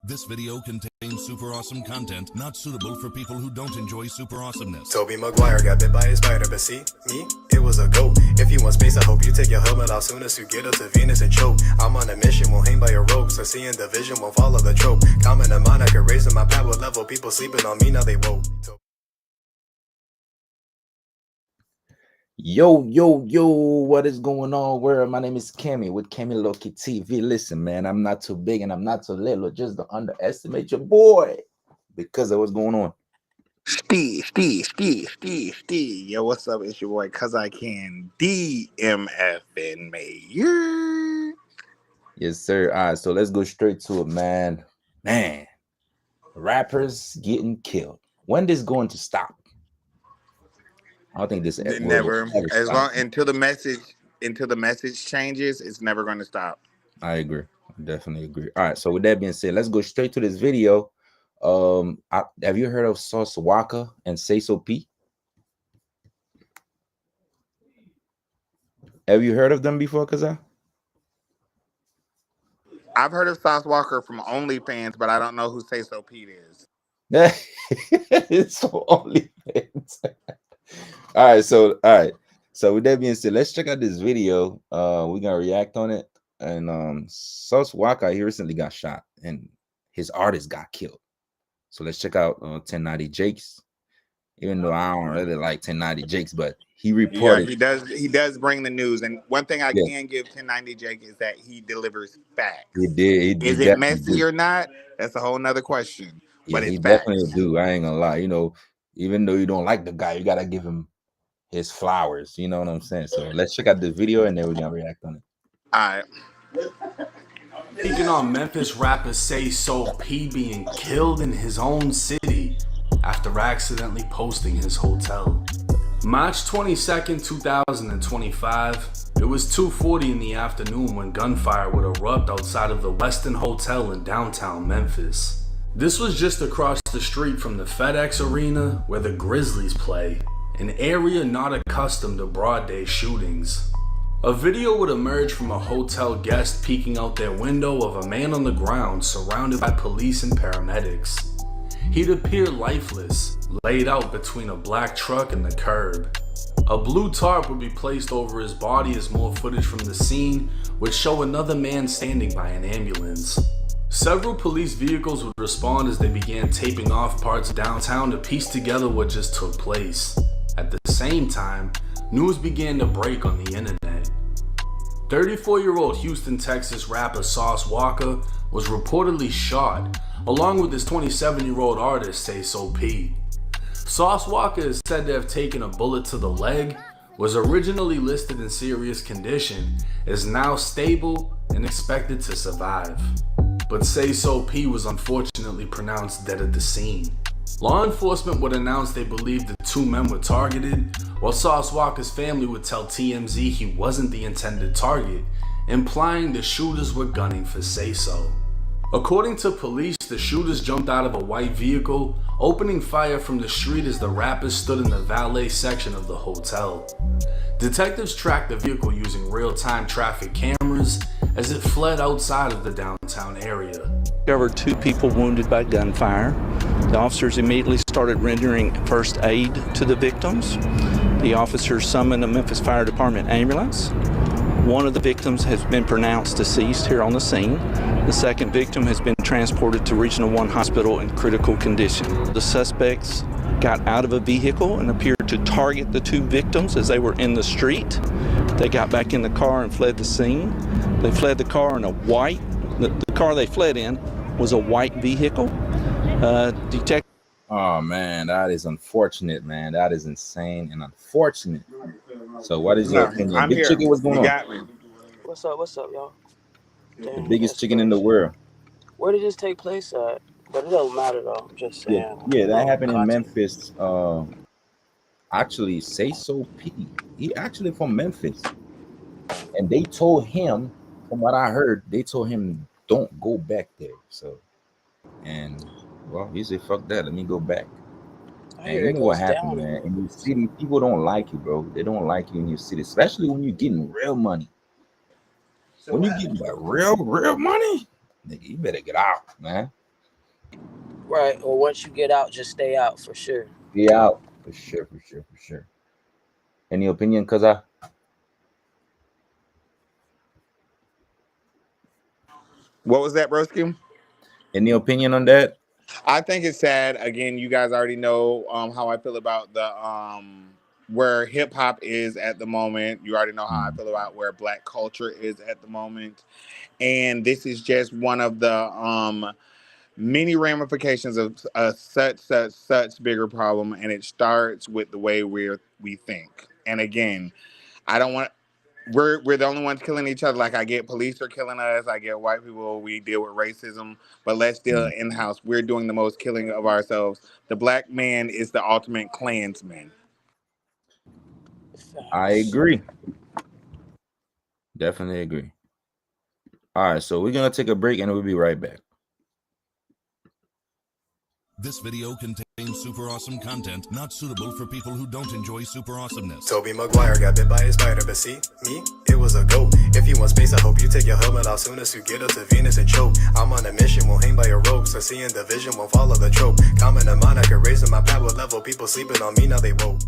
This video contains super awesome content not suitable for people who don't enjoy super awesomeness. Toby Maguire got bit by a spider, but see, me, it was a goat. If you want space, I hope you take your helmet off soon as you get up to Venus and choke. I'm on a mission, won't hang by your rope, so seeing the vision won't follow the trope. Common a moniker, raising my power level, people sleeping on me, now they woke. Yo, what is going on? My name is Cammy with Cammy Loki TV. Listen, man, I'm not too big and I'm not too little. Just don't underestimate your boy because of what's going on. Steve. Yo, what's up? It's your boy, Cause I Can DMF and Mayor. Yes, sir. All right, so let's go straight to it, man. Rappers getting killed. When this going to stop? I don't think this never. As long until the message changes, it's never going to stop. I agree. I definitely agree. All right. So with that being said, let's go straight to this video. Have you heard of Walka and Sayso P? Have you heard of them before, Kaza? I've heard of Sauce Walker from OnlyFans, but I don't know who Sayso P is. It's for OnlyFans. All right. So with that being said, let's check out this video. We're gonna react on it. And Sauce Walka, he recently got shot and his artist got killed. So let's check out 1090 Jakes. Even though I don't really like 1090 Jakes, but he reported. Yeah, he does bring the news. And one thing I can give 1090 Jake is that he delivers facts. He did. Is it messy or not? That's a whole nother question. Yeah, but he it's definitely do. I ain't gonna lie. You know, even though you don't like the guy, you gotta give him his flowers. You know what I'm saying? So let's check out this video and then we're gonna react on it. All right. Speaking on Memphis rapper Sayso P being killed in his own city after accidentally posting his hotel. March 22nd, 2025, it was 2:40 in the afternoon when gunfire would erupt outside of the Westin Hotel in downtown Memphis. This was just across the street from the FedEx Arena where the Grizzlies play, an area not accustomed to broad day shootings. A video would emerge from a hotel guest peeking out their window of a man on the ground surrounded by police and paramedics. He'd appear lifeless, laid out between a black truck and the curb. A blue tarp would be placed over his body as more footage from the scene would show another man standing by an ambulance. Several police vehicles would respond as they began taping off parts of downtown to piece together what just took place. At the same time, news began to break on the internet. 34-year-old Houston, Texas rapper Sauce Walka was reportedly shot, along with his 27-year-old artist Sayso P. Sauce Walka is said to have taken a bullet to the leg, was originally listed in serious condition, is now stable and expected to survive. But Sayso P was unfortunately pronounced dead at the scene. Law enforcement would announce they believed the two men were targeted, while Sauce Walka's family would tell TMZ he wasn't the intended target, implying the shooters were gunning for Sayso. According to police, the shooters jumped out of a white vehicle, opening fire from the street as the rappers stood in the valet section of the hotel. Detectives tracked the vehicle using real-time traffic cameras as it fled outside of the downtown area. There were two people wounded by gunfire. The officers immediately started rendering first aid to the victims. The officers summoned a Memphis Fire Department ambulance. One of the victims has been pronounced deceased here on the scene. The second victim has been transported to Regional 1 Hospital in critical condition. The suspects got out of a vehicle and appeared to target the two victims as they were in the street. They got back in the car and fled the scene. They fled the car in a white, the car they fled in was a white vehicle. Oh man, that is unfortunate, man. That is insane and unfortunate. So what is your opinion? I'm Big here. Chicken, what's going on? Got me. What's up, y'all? The biggest chicken in the world. Where did this take place at? But it doesn't matter though. I'm just saying. Yeah, that happened in Memphis. Actually, Sayso P. He actually from Memphis, and they told him, from what I heard, they told him don't go back there. So, and well, he said, "Fuck that, let me go back." And you know what happened, man? In your city, people don't like you, bro. They don't like you in your city, especially when you're getting real money. When you getting that real money, nigga, you better get out, man. Right. Or once you get out, just stay out for sure. Be out for sure, for sure, for sure. Any opinion, cuz What was that, broski? any opinion on that? I think it's sad. Again, you guys already know how I feel about the where hip hop is at the moment. You already know how I feel about where black culture is at the moment. And this is just one of the many ramifications of a such bigger problem, and it starts with the way we think. And again, I don't want we're the only ones killing each other. Like I get police are killing us, I get white people, we deal with racism, but let's deal in house. We're doing the most killing of ourselves. The black man is the ultimate Klansman. I agree. Definitely agree. All right, so we're gonna take a break and we'll be right back. This video contains super awesome content not suitable for people who don't enjoy super awesomeness. Toby Maguire got bit by a spider, but see, me, it was a goat. If you want space, I hope you take your helmet off soon as you get up to Venus and choke. I'm on a mission, won't hang by your ropes. I see in the vision, won't follow the trope. Common and moniker, raising my power level. People sleeping on me, now they woke.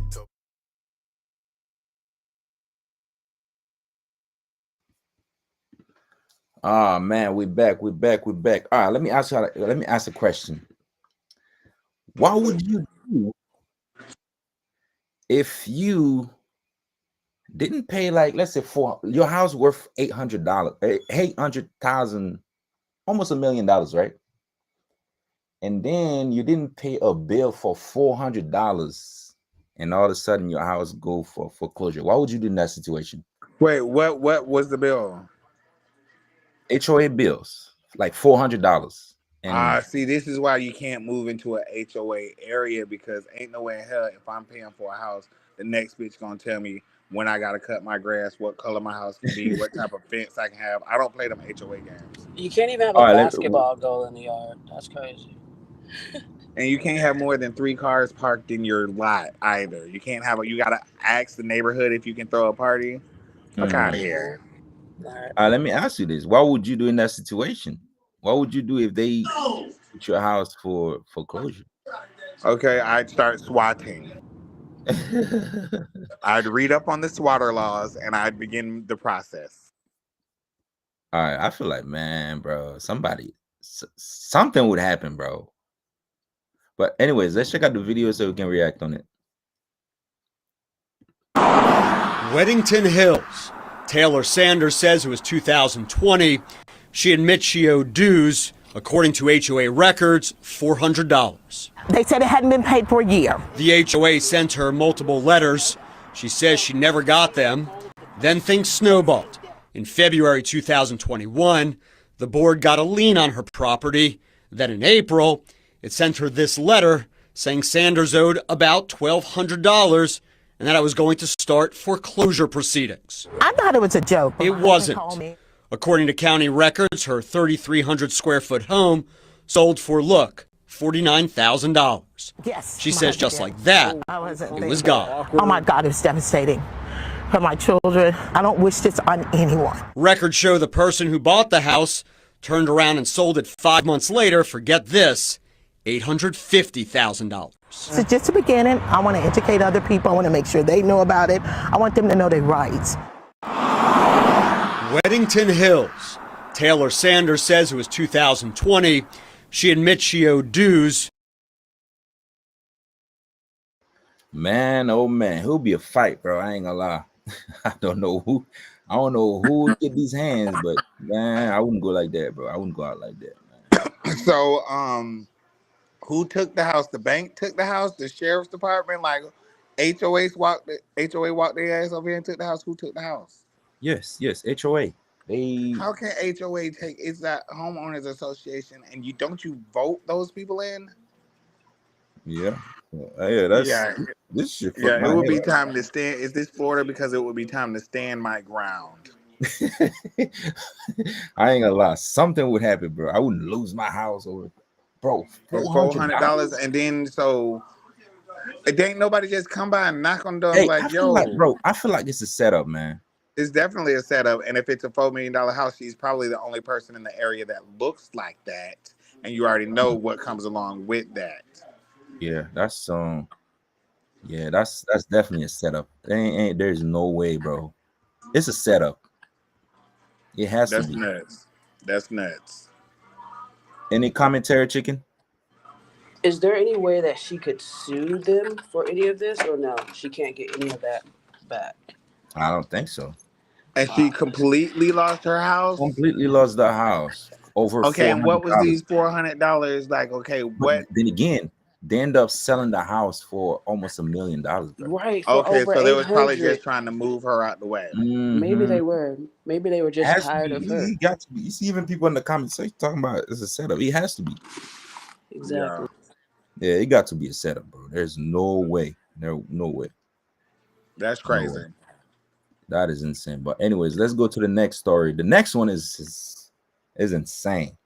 Ah man, we're back. All right, let me ask a question. What would you do if you didn't pay, like, let's say for your house worth $800, 800,000, almost $1 million, right? And then you didn't pay a bill for $400, and all of a sudden your house go for foreclosure. What would you do in that situation? Wait, what was the bill? HOA bills, like $400. And See, this is why you can't move into an HOA area, because ain't no way in hell if I'm paying for a house, the next bitch gonna tell me when I gotta cut my grass, what color my house can be, what type of fence I can have. I don't play them HOA games. You can't even have a basketball goal in the yard. That's crazy. And you can't have more than 3 cars parked in your lot either. You can't have you gotta ask the neighborhood if you can throw a party. Fuck out of here. Let me ask you this: what would you do in that situation? What would you do if they put your house for foreclosure? Okay, I'd start swatting. I'd read up on the swatter laws and I'd begin the process. All right, I feel like, man, bro, something would happen, bro. But anyways, let's check out the video so we can react on it. Weddington Hills. Taylor Sanders says it was 2020. She admits she owed dues, according to HOA records, $400. They said it hadn't been paid for a year. The HOA sent her multiple letters. She says she never got them. Then things snowballed. In February 2021, the board got a lien on her property. Then in April, it sent her this letter saying Sanders owed about $1,200 and that I was going to start foreclosure proceedings. I thought it was a joke. It wasn't. According to county records, her 3,300 square foot home sold for, look, $49,000. Yes. She says just like that, it was gone. Oh my God, it was devastating for my children. I don't wish this on anyone. Records show the person who bought the house turned around and sold it 5 months later for, get this, $850,000. So just the beginning, I want to educate other people. I want to make sure they know about it. I want them to know their rights. Weddington Hills. Taylor Sanders says it was 2020. She admits she owed dues. Man, oh man, it'll be a fight, bro. I ain't gonna lie. I don't know who would get these hands, but man, I wouldn't go like that, bro. I wouldn't go out like that, man. So, who took the house? The bank took the house. The sheriff's department, like HOA walked their ass over here and took the house. Who took the house? Yes, HOA. How can HOA take? It's that homeowners association, and don't you vote those people in? Yeah, this shit. Yeah, it would be time to stand. Is this Florida? Because it would be time to stand my ground. I ain't gonna lie, something would happen, bro. I wouldn't lose my house over, bro, $400, and then so it ain't nobody just come by and knock on the door like, yo, bro. I feel like it's a setup, man. It's definitely a setup, and if it's a $4 million house, she's probably the only person in the area that looks like that and you already know what comes along with that. Yeah, that's that's definitely a setup. There's no way, bro. It's a setup. It has to That's be. nuts. That's nuts. Any commentary, chicken? Is there any way that she could sue them for any of this, or no? She can't get any of that back. I don't think so. And she completely lost her house. Completely lost the house. Over Okay, and what was $400. these $400 like? Okay, But what? then again, they end up selling the house for almost $1 million, bro. Right, for Okay, over so they was probably 800. just trying to move her out the way. Maybe Mm-hmm. they were. Maybe they were just Has to tired be. of her. He got to be. You see, even people in the comments talking about it's a setup. He has to be. Exactly. Yeah, it got to be a setup, bro. There's no way. No way. That's No way. crazy. That is insane. But anyways, let's go to the next story. The next one is insane.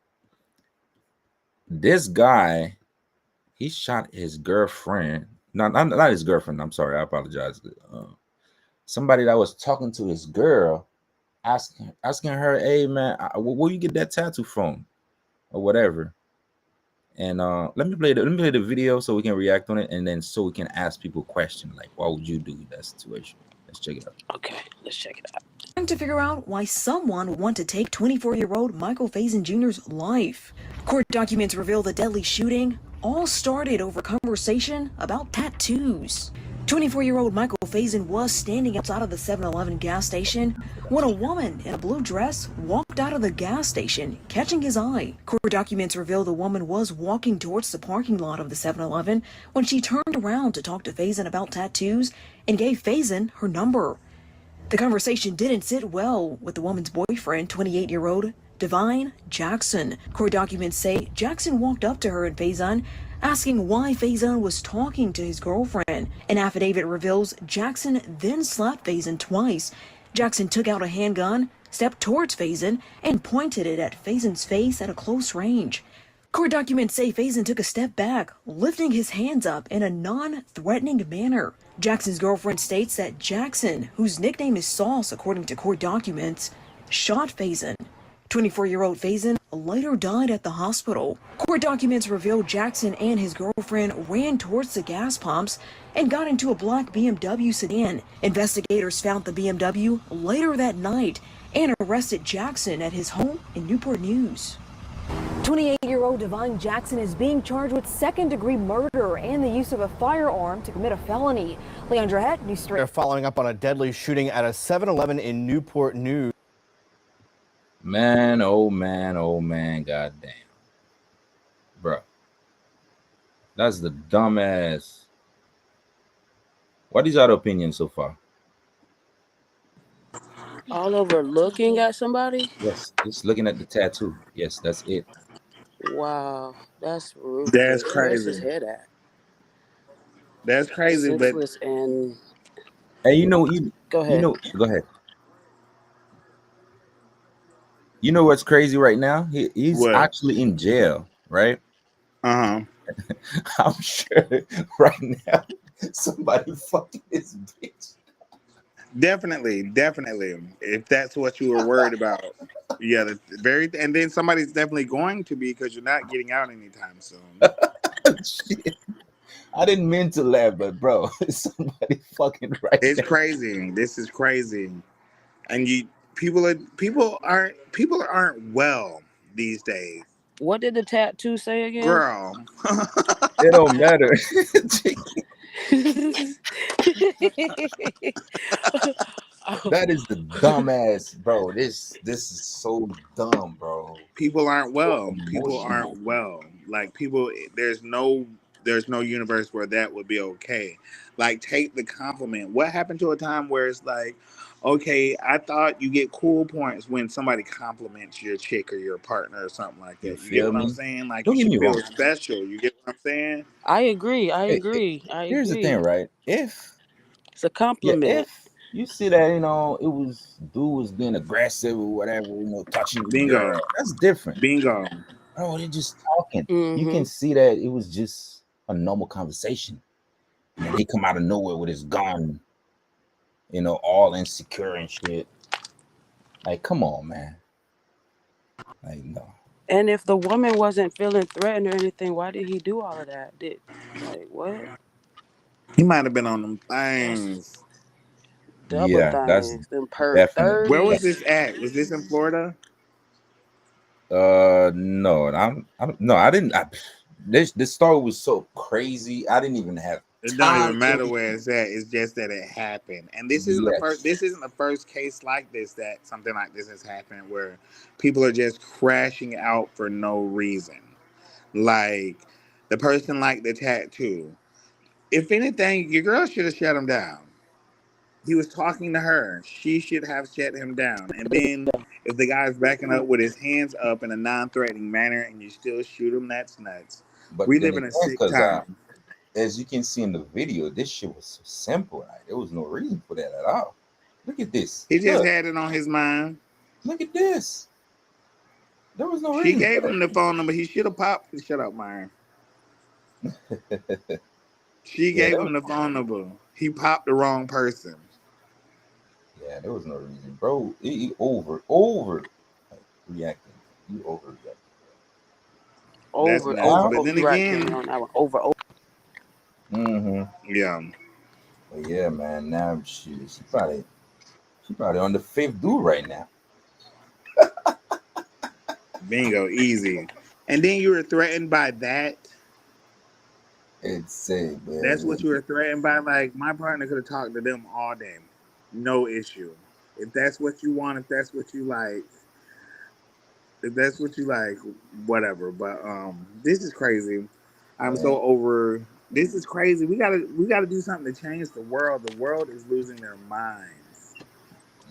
This guy, he shot his girlfriend. Not his girlfriend. I'm sorry. I apologize. Somebody that was talking to his girl, asking her, "Hey man, where you get that tattoo from?" or whatever. And let me play the video so we can react on it, and then so we can ask people questions like, "What would you do in that situation?" Let's check it out. Okay, let's check it out. Trying to figure out why someone would want to take 24-year-old Michael Faison Jr.'s life. Court documents reveal the deadly shooting all started over conversation about tattoos. 24-year-old Michael Faison was standing outside of the 7-Eleven gas station when a woman in a blue dress walked out of the gas station, catching his eye. Court documents reveal the woman was walking towards the parking lot of the 7-Eleven when she turned around to talk to Faison about tattoos and gave Faison her number. The conversation didn't sit well with the woman's boyfriend, 28-year-old Divine Jackson. Court documents say Jackson walked up to her and Faison, asking why Faison was talking to his girlfriend. An affidavit reveals Jackson then slapped Faison twice. Jackson took out a handgun, stepped towards Faison, and pointed it at Faison's face at a close range. Court documents say Faison took a step back, lifting his hands up in a non-threatening manner. Jackson's girlfriend states that Jackson, whose nickname is Sauce according to court documents, shot Faison. 24-year-old Faison later died at the hospital. Court documents reveal Jackson and his girlfriend ran towards the gas pumps and got into a black BMW sedan. Investigators found the BMW later that night and arrested Jackson at his home in Newport News. 28-year-old Divine Jackson is being charged with second-degree murder and the use of a firearm to commit a felony. Leandra Het, News 3. They're following up on a deadly shooting at a 7-Eleven in Newport News. Man, oh man, goddamn, bro. That's the dumbass. What is your opinion so far? All over looking at somebody? Yes, just looking at the tattoo. Yes, that's it. Wow, that's ruthless. That's Where's his crazy. head at? That's crazy, but Senseless and... And Go ahead. Go ahead. You know what's crazy right now? He's What? actually in jail, right? Uh-huh. I'm sure right now somebody fucking this bitch. Definitely. If that's what you were worried about. Yeah, and then somebody's definitely going to be, because you're not getting out anytime soon. Shit. I didn't mean to laugh, but bro, somebody fucking right. It's crazy. This is crazy. And people aren't well these days. What did the tattoo say again? Girl. It don't matter. That is the dumbass, bro. This is so dumb, bro. People aren't well. Like there's no universe where that would be okay. Like, take the compliment. What happened to a time where it's like, okay, I thought you get cool points when somebody compliments your chick or your partner or something like that. You get what I'm saying? Like, Don't you get me should feel wrong. special. You get what I'm saying? I agree. Here's the thing, right? If it's a compliment, if you see that, dude was being aggressive or whatever, touching the Bingo. girl, that's different. Bingo. Bro, they're just talking. You can see that it was just a normal conversation. And then he come out of nowhere with his gun, all insecure and shit. Like, come on, man. Like, no. And if the woman wasn't feeling threatened or anything, why did he do all of that? Like what? He might have been on them That's things. double Yeah, that's things. Them perk definitely. Where was 30s. this at? Was this in Florida? No, no, I didn't. This story was so crazy. I didn't even have It don't time even to matter read. where it's at. It's just that it happened. And this isn't the first. Yes, This isn't the first case like this that something like this has happened where people are just crashing out for no reason. Like the person like the tattoo. If anything, your girl should have shut him down. He was talking to her. She should have shut him down. And then if the guy's backing up with his hands up in a non-threatening manner and you still shoot him, that's nuts. but We then live in again, a sick because time. as you can see in the video, this shit was so simple. Like, there was no reason for that at all. Look at this. He just Look, had it on his mind. look at this. There was no She reason for gave that. him the phone number. He should have popped. Shut up, Myron. She Yeah, gave him the phone number. He popped the wrong person. yeah, there was no reason, bro. He over like, reacting. You overreacting. That's Over, nuts. over. Now, But Oh, then you right, Kenny, again, on that one. Over. mm-hmm. yeah, But yeah, man. Now she probably on the fifth dude right now. bingo, easy. And then you were threatened by that. It's That's man. what you were threatened by. Like my partner could have talked to them all day, no issue. If that's what you want, if that's what you like, if that's what you like, whatever. But this is crazy. I'm Man, so over. This is crazy. We gotta do something to change the world. The world is losing their minds.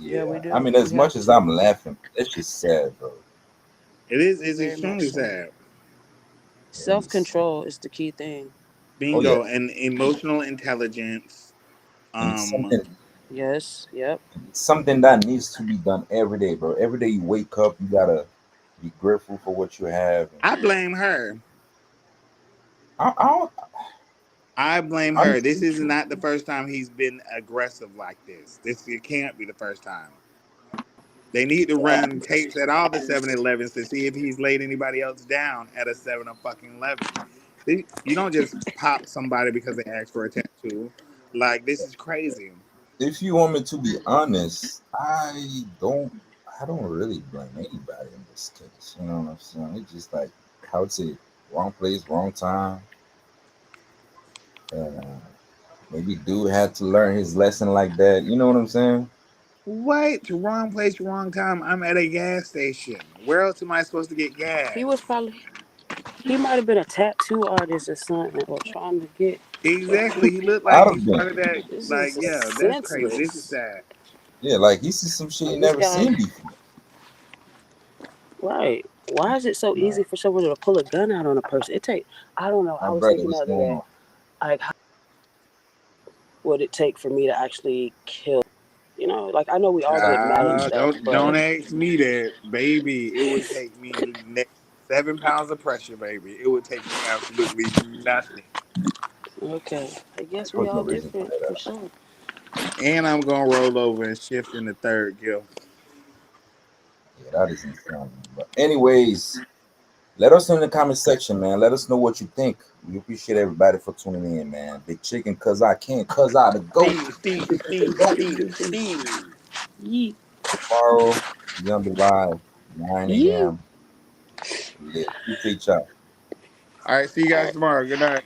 Yeah, we yeah. I do. mean, as We have much as to. I'm laughing, that's just sad, bro. It is. It's Very much extremely so. sad. It Self is. control is the key thing. Oh yeah, Bingo and emotional intelligence. and it's Um, Yes. Yep. something that needs to be done every day, bro. Every day you wake up, you gotta be grateful for what you have. And I blame her. I don't, I blame her. This honestly, is not the first time he's been aggressive like this. This it can't be the first time. They need to run tapes at all the 7-Elevens to see if he's laid anybody else down at a 7 or fucking 11. You don't just pop somebody because they ask for a tattoo. Like this is crazy. if you want me to be honest, don't. I don't really blame anybody in this case. You know what I'm saying? It's just like how to say wrong place, wrong time. Uh, maybe dude had to learn his lesson like that. You know what I'm saying? What? Wrong place, wrong time. I'm at a gas station. Where else am I supposed to get He gas? was probably. He might have been a tattoo artist or something, or trying to get. Exactly. He looked like I'd he have been. started that. This Like, is yeah, that's crazy. This is senseless. sad. Yeah, like he sees some shit he Like this never guy. seen before. Right. Why is it so Nah, easy for someone to pull a gun out on a person? It take. I don't know. my I was brother, thinking what's the other going day, on? like, how would it take for me to actually kill? You know, like I know we all get mad and stuff, Don't but ask me that, baby. It would take me 7 pounds of pressure, baby. It would take me absolutely nothing. okay. I guess There we was no all reason for different for that. sure. And I'm gonna roll over and shift in the third gear. Yeah, that is insane. But anyways, let us know in the comment section, man. Let us know what you think. We appreciate everybody for tuning in, man. Big chicken, cause I can't, cause I the goat. Steve. Yeet. Tomorrow, Beyond the Live, 9 Yeet. a.m. Yeah, appreciate y'all. All right, see you All guys right. tomorrow. Good night.